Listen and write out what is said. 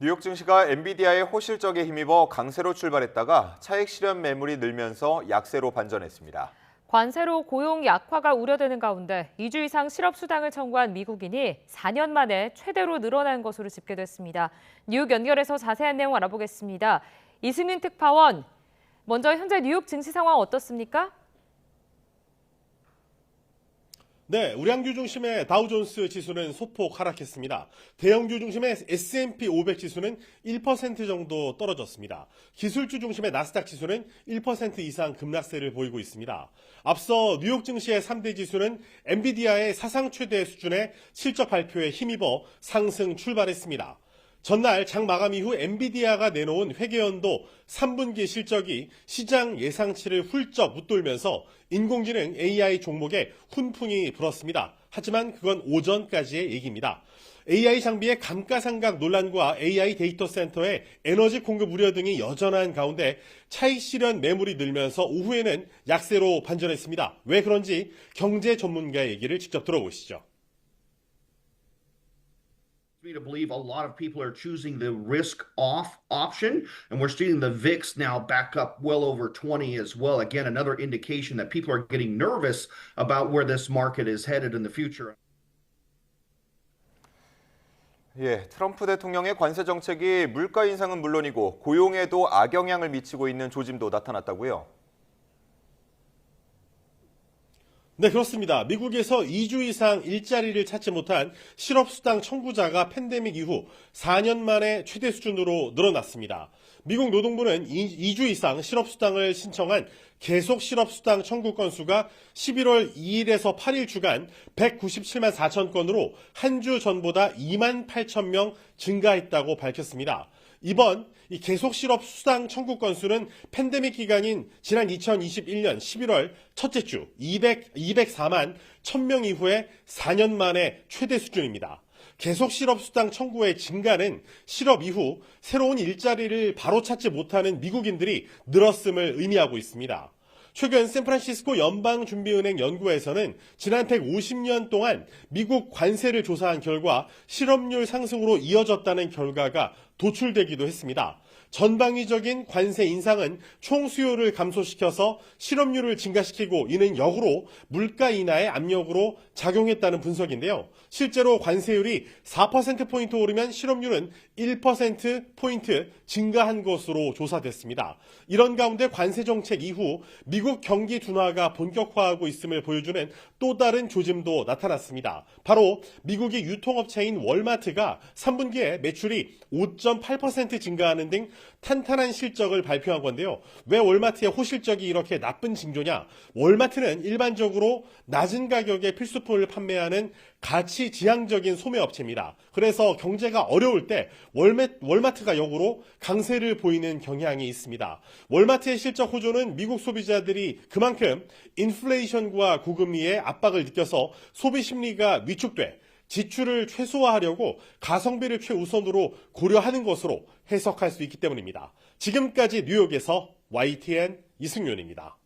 뉴욕 증시가 엔비디아의 호실적에 힘입어 강세로 출발했다가 차익 실현 매물이 늘면서 약세로 반전했습니다. 관세로 고용 약화가 우려되는 가운데 2주 이상 실업수당을 청구한 미국인이 4년 만에 최대로 늘어난 것으로 집계됐습니다. 뉴욕 연결해서 자세한 내용 알아보겠습니다. 이승윤 특파원, 먼저 현재 뉴욕 증시 상황 어떻습니까? 네, 우량주 중심의 다우존스 지수는 소폭 하락했습니다. 대형주 중심의 S&P 500 지수는 1% 정도 떨어졌습니다. 기술주 중심의 나스닥 지수는 1% 이상 급락세를 보이고 있습니다. 앞서 뉴욕 증시의 3대 지수는 엔비디아의 사상 최대 수준의 실적 발표에 힘입어 상승 출발했습니다. 전날 장 마감 이후 엔비디아가 내놓은 회계연도 3분기 실적이 시장 예상치를 훌쩍 웃돌면서 인공지능 AI 종목에 훈풍이 불었습니다. 하지만 그건 오전까지의 얘기입니다. AI 장비의 감가상각 논란과 AI 데이터 센터의 에너지 공급 우려 등이 여전한 가운데 차익 실현 매물이 늘면서 오후에는 약세로 반전했습니다. 왜 그런지 경제 전문가의 얘기를 직접 들어보시죠. To believe a lot of people are choosing the risk off option, and we're seeing the VIX now back up well over 20 as well. Again, another indication that people are getting nervous about where this market is headed in the future. 트럼프 대통령의 관세 정책이 물가 인상은 물론이고 고용에도 악영향을 미치고 있는 조짐도 나타났다고요? 네, 그렇습니다. 미국에서 2주 이상 일자리를 찾지 못한 실업수당 청구자가 팬데믹 이후 4년 만에 최대 수준으로 늘어났습니다. 미국 노동부는 2주 이상 실업수당을 신청한 계속 실업수당 청구 건수가 11월 2일에서 8일 주간 197만 4천 건으로 한 주 전보다 2만 8천 명 증가했다고 밝혔습니다. 이번 이 계속 실업 수당 청구 건수는 팬데믹 기간인 지난 2021년 11월 첫째 주 204만 1000명 이후에 4년 만에 최대 수준입니다. 계속 실업 수당 청구의 증가는 실업 이후 새로운 일자리를 바로 찾지 못하는 미국인들이 늘었음을 의미하고 있습니다. 최근 샌프란시스코 연방준비은행 연구에서는 지난 150년 동안 미국 관세를 조사한 결과 실업률 상승으로 이어졌다는 결과가 도출되기도 했습니다. 전방위적인 관세 인상은 총 수요를 감소시켜서 실업률을 증가시키고 이는 역으로 물가 인하의 압력으로 작용했다는 분석인데요. 실제로 관세율이 4%포인트 오르면 실업률은 1%포인트 증가한 것으로 조사됐습니다. 이런 가운데 관세 정책 이후 미국 경기 둔화가 본격화하고 있음을 보여주는 또 다른 조짐도 나타났습니다. 바로 미국의 유통업체인 월마트가 3분기에 매출이 5.8% 증가하는 등 탄탄한 실적을 발표한 건데요. 왜 월마트의 호실적이 이렇게 나쁜 징조냐? 월마트는 일반적으로 낮은 가격의 필수품을 판매하는 가치 지향적인 소매업체입니다. 그래서 경제가 어려울 때 월마트가 역으로 강세를 보이는 경향이 있습니다. 월마트의 실적 호조는 미국 소비자들이 그만큼 인플레이션과 고금리의 압박을 느껴서 소비 심리가 위축돼 지출을 최소화하려고 가성비를 최우선으로 고려하는 것으로 해석할 수 있기 때문입니다. 지금까지 뉴욕에서 YTN 이승윤입니다.